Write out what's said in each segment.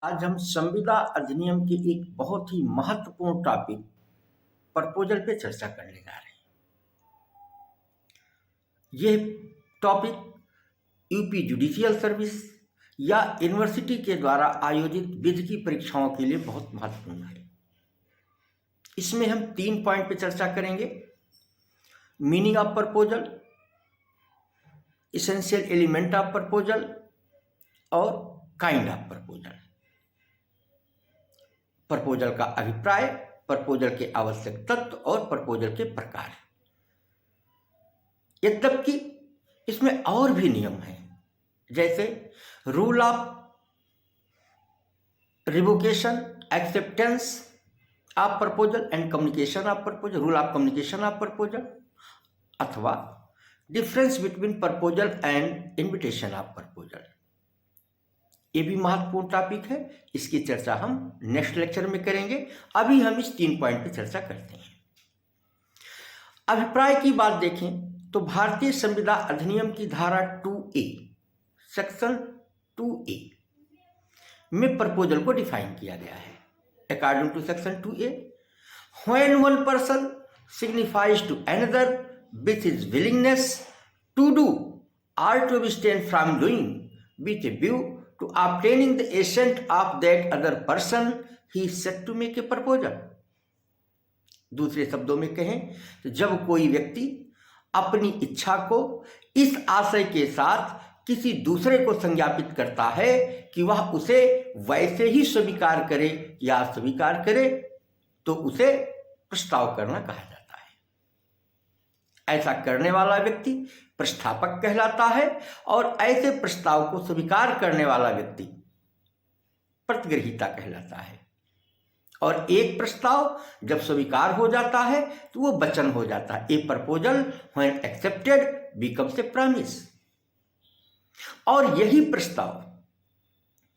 आज हम संविदा अधिनियम के एक बहुत ही महत्वपूर्ण टॉपिक प्रपोजल पे चर्चा करने जा रहे हैं। यह टॉपिक यूपी जुडिशियल सर्विस या यूनिवर्सिटी के द्वारा आयोजित विधि परीक्षाओं के लिए बहुत महत्वपूर्ण है। इसमें हम 3 पॉइंट पे चर्चा करेंगे: meaning of proposal, essential element of proposal और काइंड ऑफ प्रपोजल। प्रपोजल का अभिप्राय, प्रपोजल के आवश्यक तत्व और प्रपोजल के प्रकार। यद्यपि इसमें और भी नियम हैं, जैसे rule of revocation, acceptance of proposal and communication of proposal, rule of communication of proposal, अथवा difference between proposal and invitation of proposal. ये भी महत्वपूर्ण टॉपिक है। इसकी चर्चा हम नेक्स्ट लेक्चर में करेंगे। अभी हम इस 3 पॉइंट पे चर्चा करते हैं। अभिप्राय की बात देखें तो भारतीय संविदा अधिनियम की धारा 2A, सेक्शन 2A में प्रपोजल को डिफाइन किया गया है। According to section 2A, when one person signifies to another with his willingness to do और to abstain from doing with a view to obtaining the assent of that other person, he is said to make a proposal। दूसरे शब्दों में कहें तो जब कोई व्यक्ति अपनी इच्छा को इस आशय के साथ किसी दूसरे को संज्ञापित करता है कि वह उसे वैसे ही स्वीकार करे या अस्वीकार करे, तो उसे प्रस्ताव करना कहा जाता है। ऐसा करने वाला व्यक्ति प्रस्तावक कहलाता है और ऐसे प्रस्ताव को स्वीकार करने वाला व्यक्ति प्रतिग्रहीता कहलाता है। और एक प्रस्ताव जब स्वीकार हो जाता है तो वो वचन हो जाता है। ए proposal when accepted becomes a promise. और यही प्रस्ताव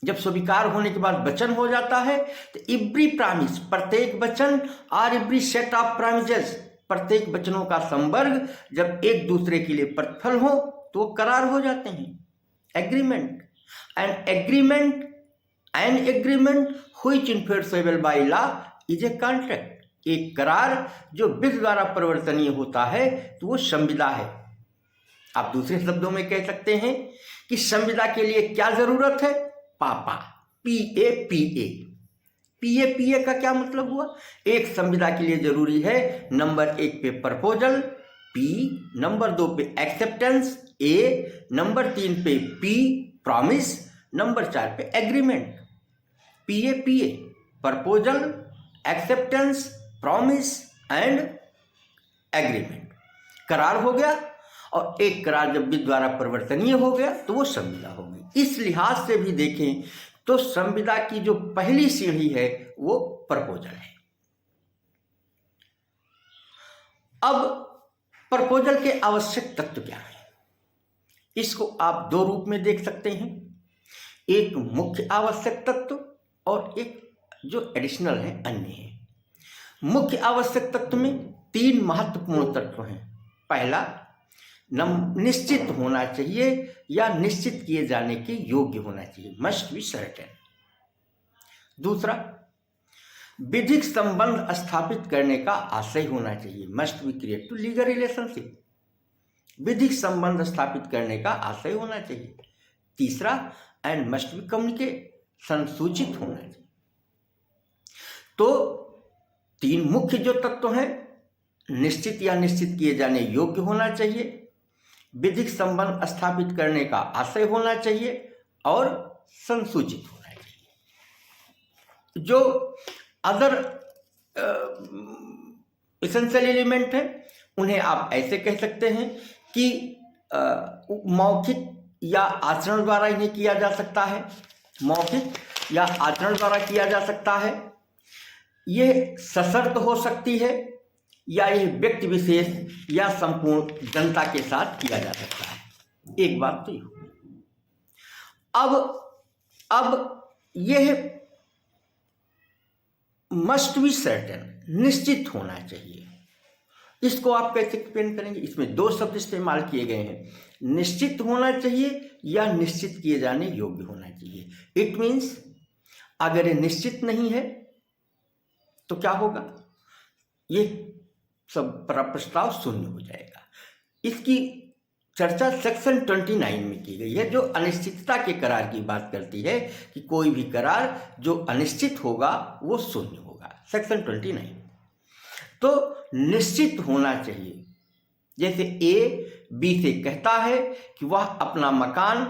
जब स्वीकार होने के बाद वचन हो जाता है तो एवरी प्रॉमिस, प्रत्येक वचन, और एवरी सेट ऑफ प्रॉमिसेस, प्रत्येक वचनों का संवर्ग जब एक दूसरे के लिए प्रतिफल हो तो वो करार हो जाते हैं। Agreement and agreement which enforceable by law is a contract. एक करार जो विधि द्वारा परिवर्तनीय होता है तो वो संविदा है। आप दूसरे शब्दों में कह सकते हैं कि संविदा के लिए क्या जरूरत है? पापा, PAPA। PAPA का क्या मतलब हुआ? एक संविदा के लिए जरूरी है नंबर 1 पे प्रपोजल, P, नंबर 2 पे एक्सेप्टेंस, A, नंबर 3 पे P, प्रॉमिस, नंबर 4 पे agreement. PAPA, proposal, acceptance, promise and agreement. करार हो गया, और एक करार जब विधि द्वारा परिवर्तनीय हो गया तो वो संविदा हो गई। इस लिहाज से भी देखें तो संविदा की जो पहली सीढ़ी है वो प्रपोजल है। अब प्रपोजल के आवश्यक तत्व क्या है? इसको आप 2 रूप में देख सकते हैं, एक मुख्य आवश्यक तत्व और एक जो एडिशनल है, अन्य है। मुख्य आवश्यक तत्व में 3 महत्वपूर्ण तत्व हैं। पहला, निश्चित होना चाहिए या निश्चित किए जाने के योग्य होना चाहिए, मस्ट बी सर्टेन। दूसरा, विधिक संबंध स्थापित करने का आशय होना चाहिए, must be create to legal relationship. विधिक संबंध स्थापित करने का आशय होना चाहिए। तीसरा, एंड मस्ट बी कम्युनिकेट, संसूचित होना चाहिए। तो 3 मुख्य जो तत्व हैं, निश्चित या निश्चित किए जाने योग्य होना चाहिए, विधिक संबंध स्थापित करने का आशय होना चाहिए और संसूचित होना चाहिए। जो अदर एसेंशियल एलिमेंट है उन्हें आप ऐसे कह सकते हैं कि मौखिक या आचरण द्वारा इन्हें किया जा सकता है, मौखिक या आचरण द्वारा किया जा सकता है। यह सशर्त हो सकती है या यह व्यक्ति विशेष या संपूर्ण जनता के साथ किया जा सकता है। एक बात तो ये हुई। अब यह मस्ट बी सर्टेन, निश्चित होना चाहिए। इसको आप कैसे एक्सप्लेन करेंगे? इसमें 2 शब्द इस्तेमाल किए गए हैं, निश्चित होना चाहिए या निश्चित किए जाने योग्य होना चाहिए। इट मीन्स अगर ये निश्चित नहीं है तो क्या होगा, ये सब प्रस्ताव शून्य हो जाएगा। इसकी चर्चा सेक्शन 29 में की गई है, जो अनिश्चितता के करार की बात करती है कि कोई भी करार जो अनिश्चित होगा वो शून्य होगा। सेक्शन 29 तो निश्चित होना चाहिए। जैसे ए बी से कहता है कि वह अपना मकान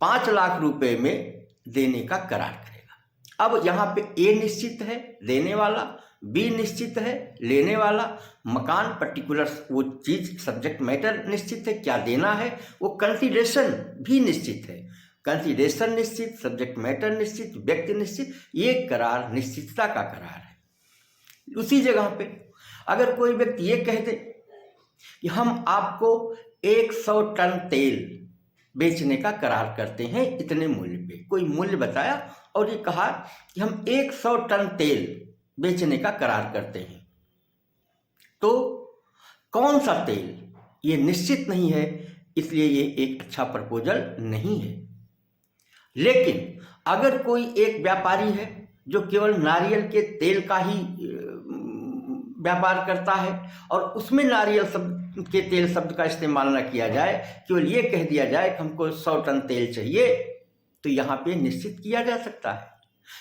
5 लाख रुपए में देने का करार करेगा। अब यहाँ पे ए निश्चित है देने वाला, बी निश्चित है लेने वाला, मकान पर्टिकुलर वो चीज सब्जेक्ट मैटर निश्चित है क्या देना है, वो कंसीडरेशन भी निश्चित है। कंसीडरेशन निश्चित, सब्जेक्ट मैटर निश्चित, व्यक्ति निश्चित, ये करार निश्चितता का करार है। उसी जगह पे अगर कोई व्यक्ति ये कह दे कि हम आपको 100 टन तेल बेचने का करार करते हैं इतने मूल्य पे, कोई मूल्य बताया और ये कहा कि हम 100 टन तेल बेचने का करार करते हैं, तो कौन सा तेल, ये निश्चित नहीं है, इसलिए ये एक अच्छा प्रपोजल नहीं है। लेकिन अगर कोई एक व्यापारी है जो केवल नारियल के तेल का ही व्यापार करता है और उसमें नारियल शब्द के तेल शब्द का इस्तेमाल न किया जाए, केवल ये कह दिया जाए कि हमको 100 टन तेल चाहिए, तो यहाँ पे निश्चित किया जा सकता है।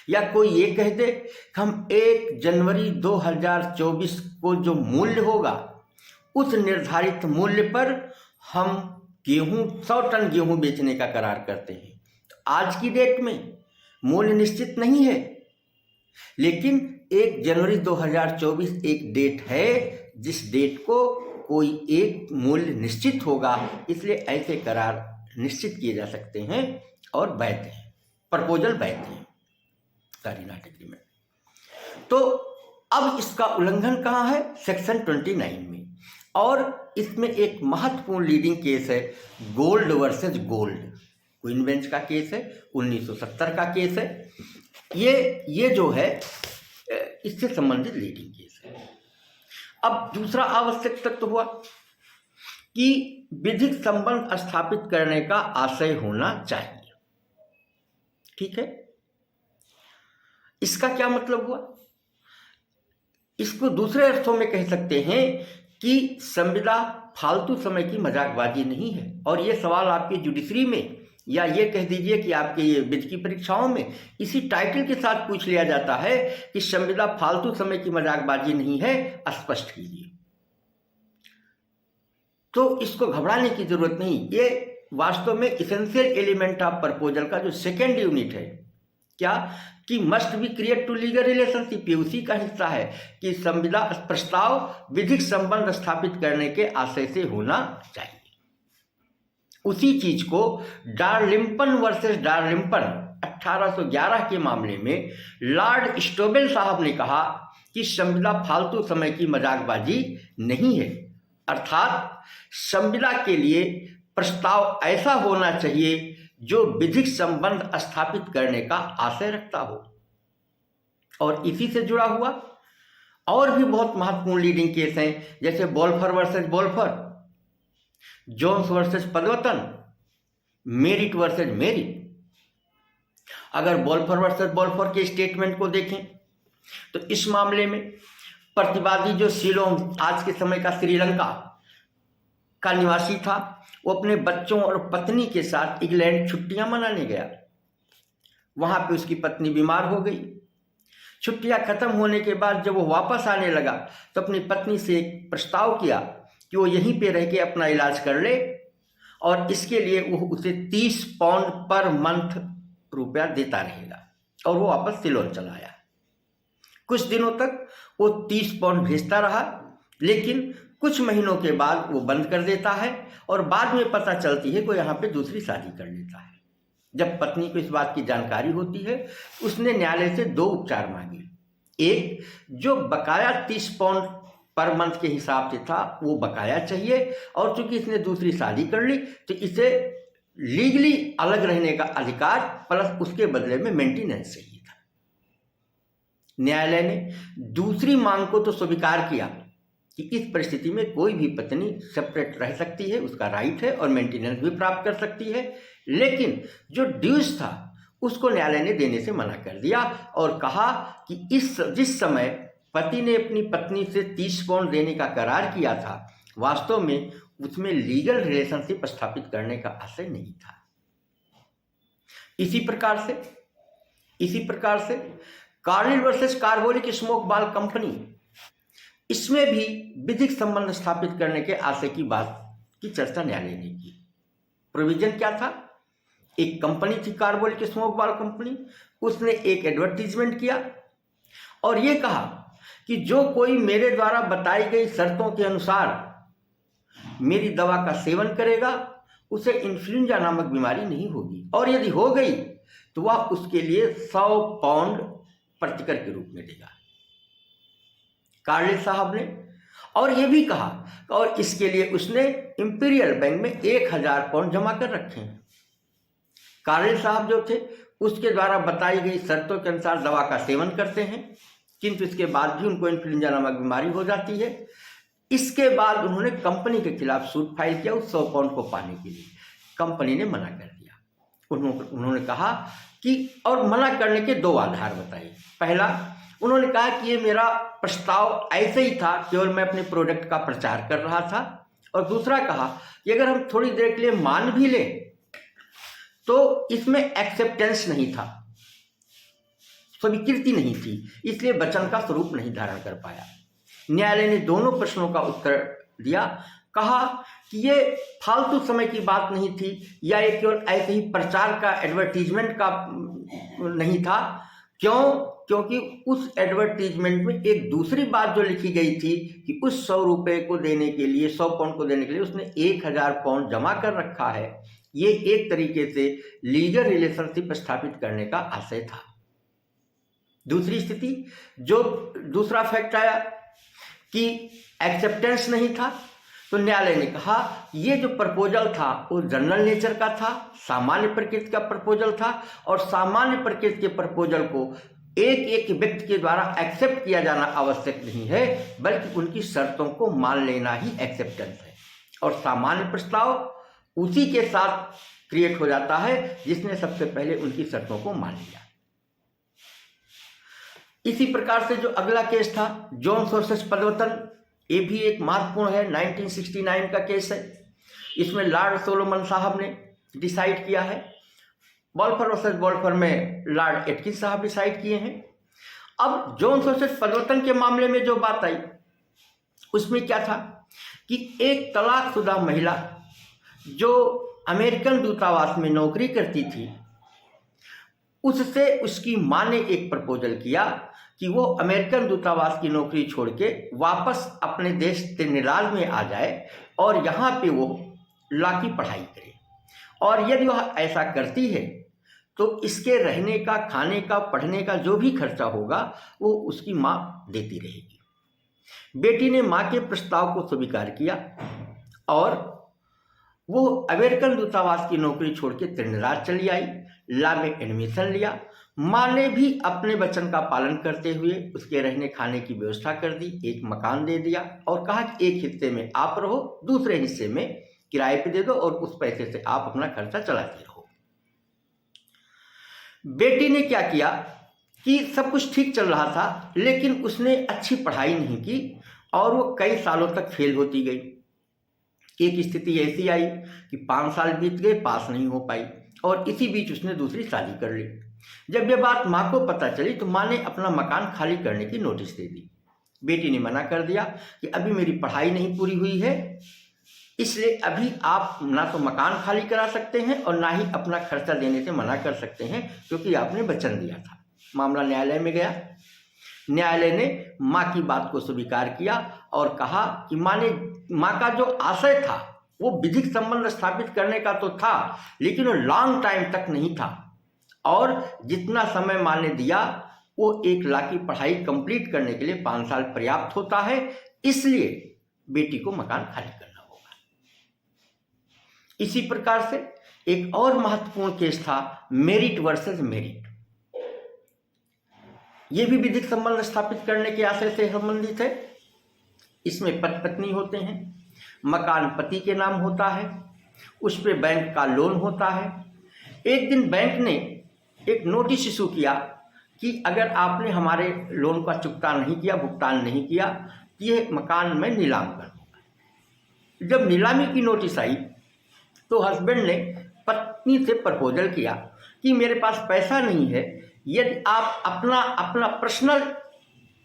या कोई ये कह दे कि हम 1 जनवरी 2024 को जो मूल्य होगा उस निर्धारित मूल्य पर हम 100 टन गेहूं बेचने का करार करते हैं। तो आज की डेट में मूल्य निश्चित नहीं है, लेकिन 1 जनवरी 2024 एक डेट है जिस डेट को कोई एक मूल्य निश्चित होगा, इसलिए ऐसे करार निश्चित किए जा सकते हैं और वैध हैं, प्रपोजल वैध हैं सारी नाट एग्रीमेंट। तो अब इसका उल्लंघन कहाँ है, सेक्शन 29 में। और इसमें एक महत्वपूर्ण लीडिंग केस है gold versus gold, queen bench का केस है, 1970 का केस है। ये जो है इससे संबंधित लीडिंग केस है। अब दूसरा आवश्यक तत्व हुआ कि विधिक संबंध स्थापित करने का आशय होना चाहिए। ठीक है, इसका क्या मतलब हुआ, इसको दूसरे अर्थों में कह सकते हैं कि संविदा फालतू समय की मजाकबाजी नहीं है। और ये सवाल आपके जुडिशरी में या ये कह दीजिए कि आपके ये विधि की परीक्षाओं में इसी टाइटल के साथ पूछ लिया जाता है कि संविदा फालतू समय की मजाकबाजी नहीं है, स्पष्ट कीजिए। तो इसको घबराने की जरूरत नहीं, ये वास्तव में इसेंशियल एलिमेंट ऑफ प्रपोजल का जो सेकेंड यूनिट है, क्या कि must be create to legal relationship, ये उसी का हिस्सा है कि संविदा प्रस्ताव विधिक संबंध स्थापित करने के आशय से होना चाहिए। उसी चीज को डार्लिंपन वर्सेस डार्लिंपन 1811 के मामले में लॉर्ड स्टोबेल साहब ने कहा कि संविदा फालतू समय की मजाकबाजी नहीं है, अर्थात संविदा के लिए प्रस्ताव ऐसा होना चाहिए जो विधिक संबंध स्थापित करने का आशय रखता हो। और इसी से जुड़ा हुआ और भी बहुत महत्वपूर्ण लीडिंग केस हैं, जैसे Balfour versus Balfour, Jones versus Padavatton, Merritt versus Merritt. अगर बोल्फर वर्सेस बोल्फर के स्टेटमेंट को देखें तो इस मामले में प्रतिवादी जो सिलोन, आज के समय का श्रीलंका का निवासी था, वो अपने बच्चों और पत्नी के साथ इंग्लैंड छुट्टियां मनाने गया। वहां पे उसकी पत्नी बीमार हो गई। छुट्टियां खत्म होने के बाद जब वो वापस आने लगा तो अपनी पत्नी से एक प्रस्ताव किया कि वो यहीं पे रह के अपना इलाज कर ले और इसके लिए वो उसे 30 पाउंड पर मंथ रुपया देता रहेगा। और वो वापस सिलोन चला आया। कुछ दिनों तक वो 30 पाउंड भेजता रहा, लेकिन कुछ महीनों के बाद वो बंद कर देता है और बाद में पता चलती है कि वो यहाँ पे दूसरी शादी कर लेता है। जब पत्नी को इस बात की जानकारी होती है, उसने न्यायालय से 2 उपचार मांगे। एक, जो बकाया 30 पाउंड पर मंथ के हिसाब से था वो बकाया चाहिए, और चूंकि इसने दूसरी शादी कर ली तो इसे लीगली अलग रहने का अधिकार प्लस उसके बदले में मेंटेनेंस चाहिए था। न्यायालय ने दूसरी मांग को तो स्वीकार किया कि इस परिस्थिति में कोई भी पत्नी सेपरेट रह सकती है, उसका राइट है और मेंटेनेंस भी प्राप्त कर सकती है, लेकिन जो ड्यूज था उसको न्यायालय ने देने से मना कर दिया और कहा कि जिस समय पति ने अपनी पत्नी से 30 पाउंड देने का करार किया था, वास्तव में उसमें लीगल रिलेशनशिप स्थापित करने का आशय नहीं था। इसी प्रकार से कार्निल versus Carbolic smoke ball company, इसमें भी विधिक संबंध स्थापित करने के आशय की बात की चर्चा न्यायालय ने की। प्रोविजन क्या था? एक कंपनी थी कार्बोलिक स्मोक बाल कंपनी, उसने एक एडवर्टीजमेंट किया और ये कहा कि जो कोई मेरे द्वारा बताई गई शर्तों के अनुसार मेरी दवा का सेवन करेगा उसे इन्फ्लुएंजा नामक बीमारी नहीं होगी, और यदि हो गई तो वह उसके लिए 100 पाउंड प्रतिकर के रूप में देगा कार्निल साहब ने। और यह भी कहा और इसके लिए उसने इंपीरियल बैंक में 1000 पाउंड जमा कर रखे हैं। कार्निल साहब जो थे उसके द्वारा बताई गई शर्तों के अनुसार दवा का सेवन करते हैं, किंतु इसके बाद भी उनको इन्फ्लुएंजा नामक बीमारी हो जाती है। इसके बाद उन्होंने कंपनी के खिलाफ सूट फाइल किया उस 100 पाउंड को पाने के लिए। कंपनी ने मना कर दिया। उन्होंने कहा कि, और मना करने के 2 आधार बताए। पहला, उन्होंने कहा कि ये मेरा प्रस्ताव ऐसे ही था, केवल मैं अपने प्रोडक्ट का प्रचार कर रहा था। और दूसरा कहा कि अगर हम थोड़ी देर के लिए मान भी लें तो इसमें एक्सेप्टेंस नहीं था, स्वीकृति नहीं थी, इसलिए वचन का स्वरूप नहीं धारण कर पाया। न्यायालय ने दोनों प्रश्नों का उत्तर दिया, कहा कि ये फालतू समय की बात नहीं थी या ये केवल ऐसे ही प्रचार का एडवर्टीजमेंट का नहीं था। क्योंकि उस एडवर्टीजमेंट में एक दूसरी बात जो लिखी गई थी कि उस 100 रुपये को देने के लिए, 100 पाउंड को देने के लिए उसने 1000 पाउंड जमा कर रखा है। ये एक तरीके से लीगल रिलेशनशिप स्थापित करने का आशय था। दूसरी स्थिति, जो दूसरा फैक्ट आया कि एक्सेप्टेंस नहीं था, तो न्यायालय ने कहा ये जो प्रपोजल था वो जनरल नेचर का था, सामान्य प्रकृति का प्रपोजल था, और सामान्य प्रकृति के प्रपोजल को एक व्यक्ति के द्वारा एक्सेप्ट किया जाना आवश्यक नहीं है, बल्कि उनकी शर्तों को मान लेना ही एक्सेप्टेंस है। और सामान्य प्रस्ताव उसी के साथ क्रिएट हो जाता है जिसने सबसे पहले उनकी शर्तों को मान लिया। इसी प्रकार से जो अगला केस था जोन्स वर्सेस पदवतन, ये भी एक महत्वपूर्ण है, 1969 का केस है। इसमें लॉर्ड सोलोमन साहब ने डिसाइड किया है। वॉल्फर वर्सेस वॉल्फर में लॉर्ड एटकिंस साहब डिसाइड किए हैं। अब जोन्स वर्सेस पदवतन के मामले में जो बात आई उसमें क्या था कि एक तलाकशुदा महिला जो अमेरिकन दूतावास में नौकरी करती थी, उससे उसकी माँ ने एक प्रपोजल किया कि वो अमेरिकन दूतावास की नौकरी छोड़ के वापस अपने देश त्रिनिदाद में आ जाए और यहाँ पे वो लॉ की पढ़ाई करे, और यदि वह ऐसा करती है तो इसके रहने का, खाने का, पढ़ने का जो भी खर्चा होगा वो उसकी माँ देती रहेगी। बेटी ने माँ के प्रस्ताव को स्वीकार किया और वो अमेरिकन दूतावास की नौकरी छोड़ के त्रिनिदाद चली आई, लॉ में एडमिशन लिया। माँ ने भी अपने वचन का पालन करते हुए उसके रहने खाने की व्यवस्था कर दी, एक मकान दे दिया और कहा कि एक हिस्से में आप रहो, दूसरे हिस्से में किराए पे दे दो और उस पैसे से आप अपना खर्चा चलाते रहो। बेटी ने क्या किया कि सब कुछ ठीक चल रहा था, लेकिन उसने अच्छी पढ़ाई नहीं की और वो कई सालों तक फेल होती गई। एक स्थिति ऐसी आई कि 5 साल बीत गए, पास नहीं हो पाई, और इसी बीच उसने दूसरी शादी कर ली। जब यह बात माँ को पता चली तो माँ ने अपना मकान खाली करने की नोटिस दे दी। बेटी ने मना कर दिया कि अभी मेरी पढ़ाई नहीं पूरी हुई है, इसलिए अभी आप ना तो मकान खाली करा सकते हैं और ना ही अपना खर्चा देने से मना कर सकते हैं, क्योंकि आपने वचन दिया था। मामला न्यायालय में गया। न्यायालय ने माँ की बात को स्वीकार किया और कहा कि माँ का जो आशय था वो विधिक संबंध स्थापित करने का तो था, लेकिन वो लॉन्ग टाइम तक नहीं था, और जितना समय माँ ने दिया वो 1 लाख की पढ़ाई कंप्लीट करने के लिए 5 साल पर्याप्त होता है, इसलिए बेटी को मकान खाली करना होगा। इसी प्रकार से एक और महत्वपूर्ण केस था मेरिट वर्सेस मेरिट। यह भी विधिक संबंध स्थापित करने के आशय से संबंधित है। इसमें पति पत्नी होते हैं, मकान पति के नाम होता है, उस पर बैंक का लोन होता है। एक दिन बैंक ने एक नोटिस इशू किया कि अगर आपने हमारे लोन का चुकता नहीं किया, भुगतान नहीं किया, तो ये मकान मैं नीलाम कर दूँगा। जब नीलामी की नोटिस आई तो हस्बैंड ने पत्नी से प्रपोजल किया कि मेरे पास पैसा नहीं है, यदि आप अपना पर्सनल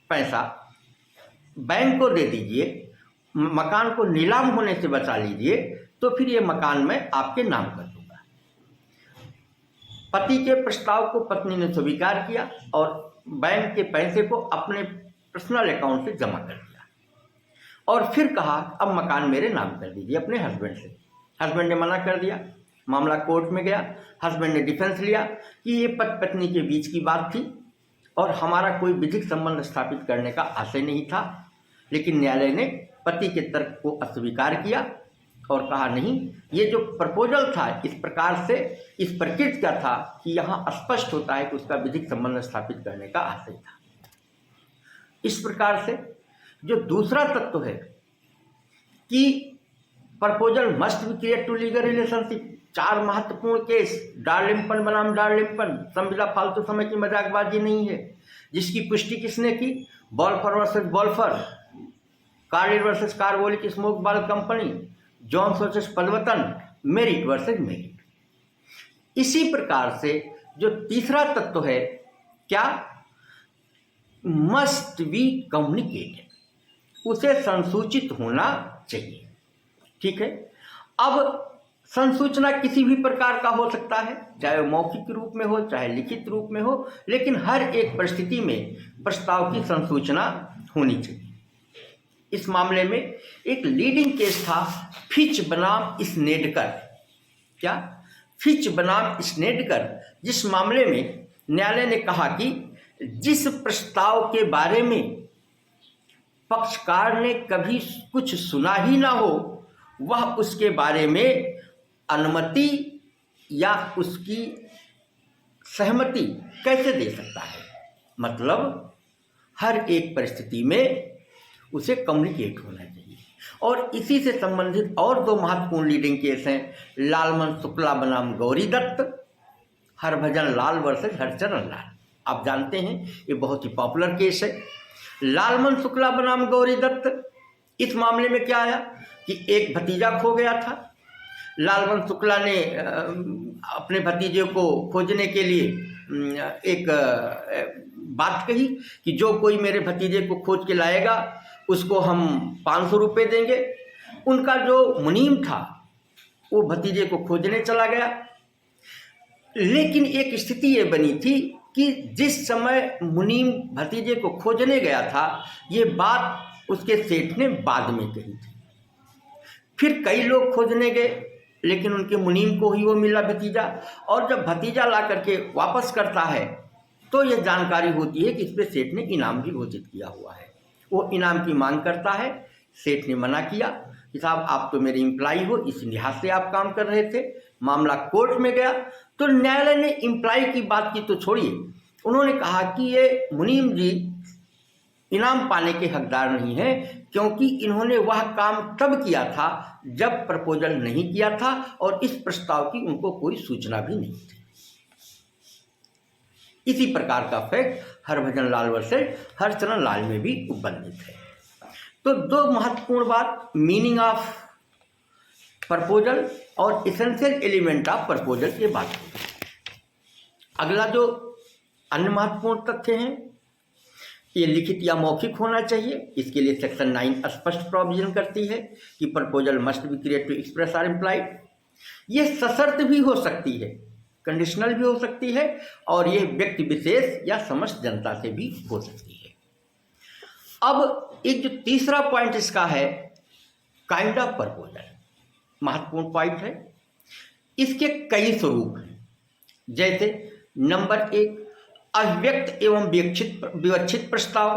पैसा बैंक को दे दीजिए, मकान को नीलाम होने से बचा लीजिए, तो फिर ये मकान मैं आपके नाम कर दूंगा। पति के प्रस्ताव को पत्नी ने स्वीकार किया और बैंक के पैसे को अपने पर्सनल अकाउंट से जमा कर दिया और फिर कहा अब मकान मेरे नाम कर दीजिए अपने हस्बैंड से। हस्बैंड ने मना कर दिया, मामला कोर्ट में गया। हस्बैंड ने डिफेंस लिया कि ये पति पत्नी के बीच की बात थी और हमारा कोई विधिक संबंध स्थापित करने का आशय नहीं था, लेकिन न्यायालय ने पति के तर्क को अस्वीकार किया और कहा नहीं, ये जो प्रपोजल था इस प्रकार से इस प्रकृति का था कि यहाँ स्पष्ट होता है कि उसका विधिक संबंध स्थापित करने का आशय था। इस प्रकार से जो दूसरा तत्व है कि proposal must be create to legal relationship, 4 महत्वपूर्ण केस, डार्लिंगपन बनाम डार्लिंगपन, संविदा फालतू समय की मजाकबाजी नहीं है, जिसकी पुष्टि किसने की? Balfour versus Balfour, Carlill versus Carbolic smoke ball company, Jones versus Padavatton, Merritt versus Merritt. इसी प्रकार से जो तीसरा तत्व है क्या? मस्ट बी कम्युनिकेटेड, उसे संसूचित होना चाहिए। ठीक है। अब संसूचना किसी भी प्रकार का हो सकता है, चाहे मौखिक रूप में हो चाहे लिखित रूप में हो, लेकिन हर एक परिस्थिति में प्रस्ताव की संसूचना होनी चाहिए। इस मामले में एक लीडिंग केस था फिच बनाम स्नेडकर। क्या? फिच बनाम स्नेडकर, जिस मामले में न्यायालय ने कहा कि जिस प्रस्ताव के बारे में पक्षकार ने कभी कुछ सुना ही ना हो, वह उसके बारे में अनुमति या उसकी सहमति कैसे दे सकता है। मतलब हर एक परिस्थिति में उसे कम्युनिकेट होना चाहिए। और इसी से संबंधित और 2 महत्वपूर्ण लीडिंग केस हैं, लालमन शुक्ला बनाम गौरी दत्त, हरभजन लाल वर्सेस हरचरण लाल। आप जानते हैं ये बहुत ही पॉपुलर केस है। लालमन शुक्ला बनाम गौरी दत्त, इस मामले में क्या आया कि एक भतीजा खो गया था। लालमन शुक्ला ने अपने भतीजे को खोजने के लिए एक बात कही कि जो कोई मेरे भतीजे को खोज के लाएगा उसको हम 500 रुपये देंगे। उनका जो मुनीम था वो भतीजे को खोजने चला गया, लेकिन एक स्थिति ये बनी थी कि जिस समय मुनीम भतीजे को खोजने गया था ये बात उसके सेठ ने बाद में कही थी। फिर कई लोग खोजने गए लेकिन उनके मुनीम को ही वो मिला भतीजा, और जब भतीजा ला करके वापस करता है तो यह जानकारी होती है कि इस पर सेठ ने इनाम भी घोषित किया हुआ है। वो इनाम की मांग करता है, सेठ ने मना किया कि साहब आप तो मेरे एम्प्लॉय हो, इस लिहाज से आप काम कर रहे थे। मामला कोर्ट में गया तो न्यायालय ने एम्प्लॉय की बात की तो छोड़िए, उन्होंने कहा कि ये मुनीम जी इनाम पाने के हकदार नहीं है, क्योंकि इन्होंने वह काम तब किया था जब प्रपोजल नहीं किया था और इस प्रस्ताव की उनको कोई सूचना भी नहीं थी। इसी प्रकार का फैक्ट हरभजन लाल वर्सेस हरचरण लाल में भी उपबंधित है। तो 2 महत्वपूर्ण बात, मीनिंग ऑफ प्रपोजल और एसेंशियल एलिमेंट ऑफ प्रपोजल की बात है। अगला जो अन्य महत्वपूर्ण तथ्य हैं, ये लिखित या मौखिक होना चाहिए। इसके लिए सेक्शन 9 स्पष्ट प्रोविजन करती है कि proposal must be create to express और इम्प्लाइड। ये सशर्त भी हो सकती है, कंडीशनल भी हो सकती है, और ये व्यक्ति विशेष या समस्त जनता से भी हो सकती है। अब एक जो तीसरा पॉइंट इसका है, काइंड ऑफ प्रपोजल, महत्वपूर्ण पॉइंट है। इसके कई स्वरूप हैं, जैसे नंबर 1 अव्यक्त एवं विवक्षित प्रस्ताव,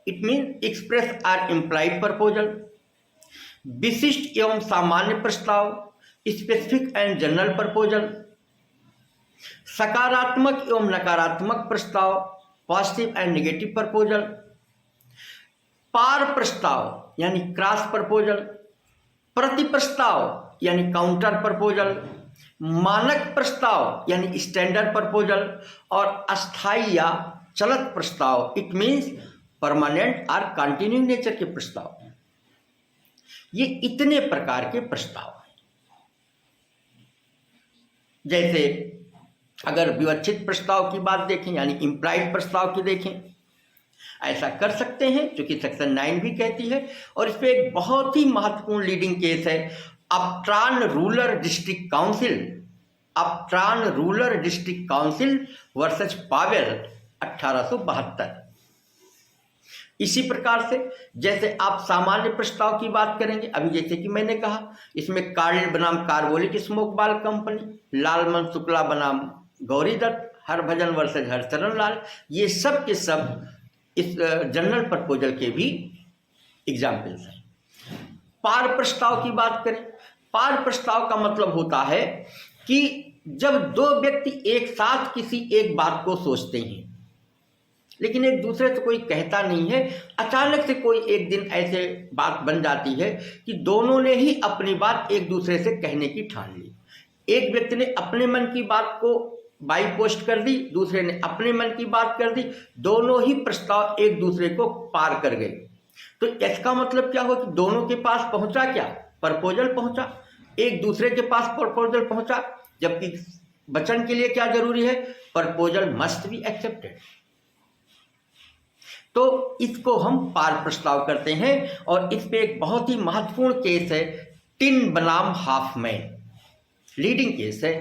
इट मीन एक्सप्रेस और इम्प्लाइड प्रपोजल। विशिष्ट एवं सामान्य प्रस्ताव, स्पेसिफिक एंड जनरल प्रपोजल। सकारात्मक एवं नकारात्मक प्रस्ताव, पॉजिटिव एंड नेगेटिव प्रपोजल। पार प्रस्ताव यानी क्रॉस प्रपोजल। प्रति प्रस्ताव यानी काउंटर प्रपोजल। मानक प्रस्ताव यानी स्टैंडर्ड प्रपोजल और अस्थायी या चलत प्रस्ताव, इट मीन्स परमानेंट और कंटिन्यूइंग नेचर के प्रस्ताव। ये इतने प्रकार के प्रस्ताव हैं। जैसे अगर विवक्षित प्रस्ताव की बात देखें यानी इम्प्लाइड प्रस्ताव की देखें, ऐसा कर सकते हैं क्योंकि सेक्शन 9 भी कहती है। और इस पे एक बहुत ही महत्वपूर्ण लीडिंग केस है Upton rural district council, Upton rural district council versus Powell 1872। इसी प्रकार से जैसे आप सामान्य प्रस्ताव की बात करेंगे, अभी जैसे कि मैंने कहा इसमें कार्ल बनाम carbolic smoke ball company, Lalman Shukla बनाम गौरी दत्त, हरभजन वर्सेस हरचरण लाल, ये सब के सब इस जनरल प्रपोजल के भी एग्जाम्पल्स हैं। पार प्रस्ताव की बात करें, पार प्रस्ताव का मतलब होता है कि जब दो व्यक्ति एक साथ किसी एक बात को सोचते हैं लेकिन एक दूसरे से कोई कहता नहीं है, अचानक से कोई एक दिन ऐसे बात बन जाती है कि दोनों ने ही अपनी बात एक दूसरे से कहने की ठान ली। एक व्यक्ति ने अपने मन की बात को बाई पोस्ट कर दी, दूसरे ने अपने मन की बात कर दी, दोनों ही प्रस्ताव एक दूसरे को पार कर गए। तो इसका मतलब क्या हुआ कि दोनों के पास पहुंचा क्या? प्रपोजल पहुंचा, एक दूसरे के पास प्रपोजल पहुंचा। जबकि वचन के लिए क्या जरूरी है? Proposal must be accepted. तो इसको हम पार प्रस्ताव करते हैं। और इस पे एक बहुत ही महत्वपूर्ण केस है टिन बनाम हाफमैन, लीडिंग केस है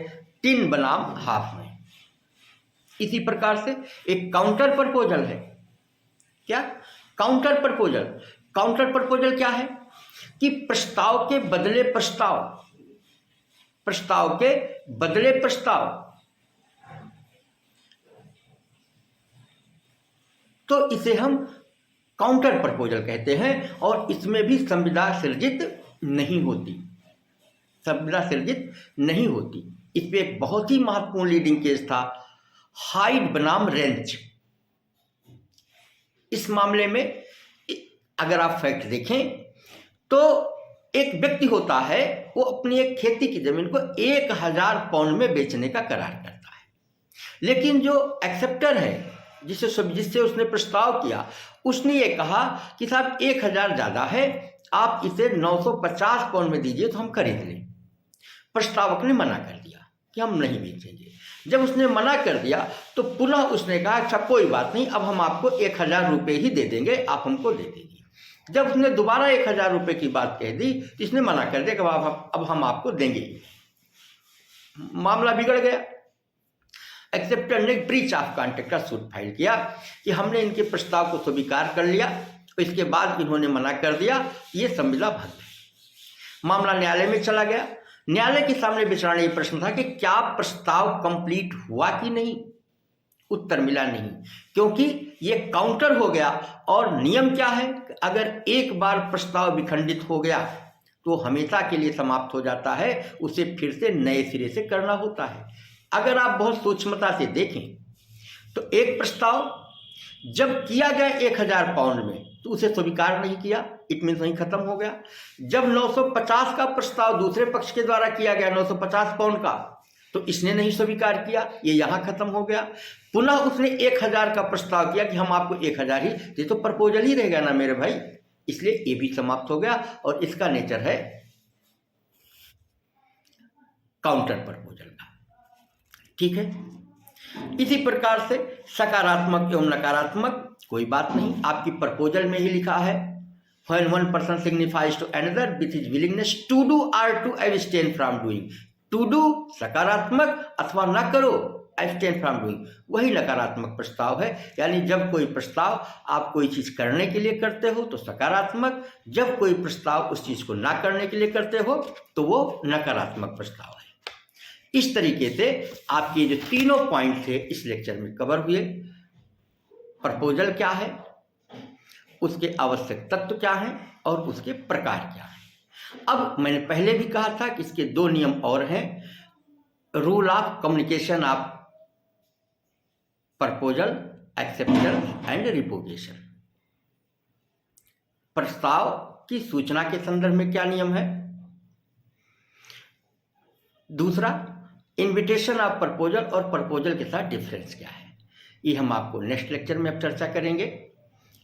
टिन बनाम हाफमैन। इसी प्रकार से एक काउंटर प्रपोजल है। क्या काउंटर प्रपोजल? काउंटर प्रपोजल क्या है कि प्रस्ताव के बदले प्रस्ताव, प्रस्ताव के बदले प्रस्ताव। तो इसे हम काउंटर प्रपोजल कहते हैं। और इसमें भी संविदा सृजित नहीं होती, संविदा सृजित नहीं होती। इस पे एक बहुत ही महत्वपूर्ण लीडिंग केस था हाइड बनाम रेंच। इस मामले में अगर आप फैक्ट देखें तो एक व्यक्ति होता है, वो अपनी एक खेती की जमीन को 1000 पाउंड में बेचने का करार करता है। लेकिन जो एक्सेप्टर है, जिससे उसने प्रस्ताव किया, उसने ये कहा कि साहब 1000 ज़्यादा है, आप इसे 950 पाउंड में दीजिए तो हम खरीद लें। प्रस्तावक ने मना कर दिया कि हम नहीं बेचेंगे। जब उसने मना कर दिया तो पुनः उसने कहा अच्छा कोई बात नहीं, अब हम आपको 1000 रुपये ही दे देंगे, आप हमको दे दीजिए। जब उसने दोबारा 1000 रुपये की बात कह दी तो इसने मना कर दिया कि अब हम आपको देंगे। मामला बिगड़ गया। एक्सेप्टर ने ब्रीच ऑफ कॉन्ट्रैक्ट का सूट फाइल किया कि हमने इनके प्रस्ताव को स्वीकार कर लिया, इसके बाद इन्होंने मना कर दिया, ये संविदा भंग है। मामला न्यायालय में चला गया। न्यायालय के सामने विचारणीय प्रश्न था कि क्या प्रस्ताव कंप्लीट हुआ कि नहीं। उत्तर मिला नहीं, क्योंकि ये काउंटर हो गया। और नियम क्या है? अगर एक बार प्रस्ताव विखंडित हो गया तो हमेशा के लिए समाप्त हो जाता है, उसे फिर से नए सिरे से करना होता है। अगर आप बहुत सूक्ष्मता से देखें तो एक प्रस्ताव जब किया गया 1000 पाउंड में तो उसे स्वीकार नहीं किया, इट मीन्स वहीं खत्म हो गया। जब 950 का प्रस्ताव दूसरे पक्ष के द्वारा किया गया 950 पाउंड का, तो इसने नहीं स्वीकार किया, ये यहां खत्म हो गया। पुनः उसने 1000 का प्रस्ताव किया कि हम आपको 1000 ही, ये तो प्रपोजल ही रहेगा ना मेरे भाई, इसलिए ये भी समाप्त हो गया। और इसका नेचर है काउंटर प्रपोजल का। ठीक है। इसी प्रकार से सकारात्मक एवं नकारात्मक कोई बात नहीं, आपकी प्रपोजल में ही लिखा है when one person signifies to another with his willingness to do or to abstain from doing। to do सकारात्मक अथवा न करो abstain from doing वही नकारात्मक प्रस्ताव है। यानी जब कोई प्रस्ताव आप कोई चीज करने के लिए करते हो तो सकारात्मक, जब कोई प्रस्ताव उस चीज को ना करने के लिए करते हो तो वो नकारात्मक प्रस्ताव है। इस तरीके से आपके जो तीनों पॉइंट थे इस लेक्चर में कवर हुए। प्रपोजल क्या है, उसके आवश्यक तत्व क्या हैं और उसके प्रकार क्या हैं। अब मैंने पहले भी कहा था कि इसके 2 नियम और हैं, rule of communication of proposal, acceptance and revocation. प्रस्ताव की सूचना के संदर्भ में क्या नियम है? दूसरा, इनविटेशन ऑफ प्रपोजल और प्रपोजल के साथ डिफरेंस क्या है, ये हम आपको नेक्स्ट लेक्चर में अब चर्चा करेंगे।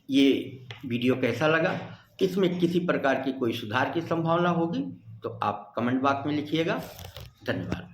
ये वीडियो कैसा लगा, इसमें किसी प्रकार की कोई सुधार की संभावना होगी तो आप कमेंट बॉक्स में लिखिएगा। धन्यवाद।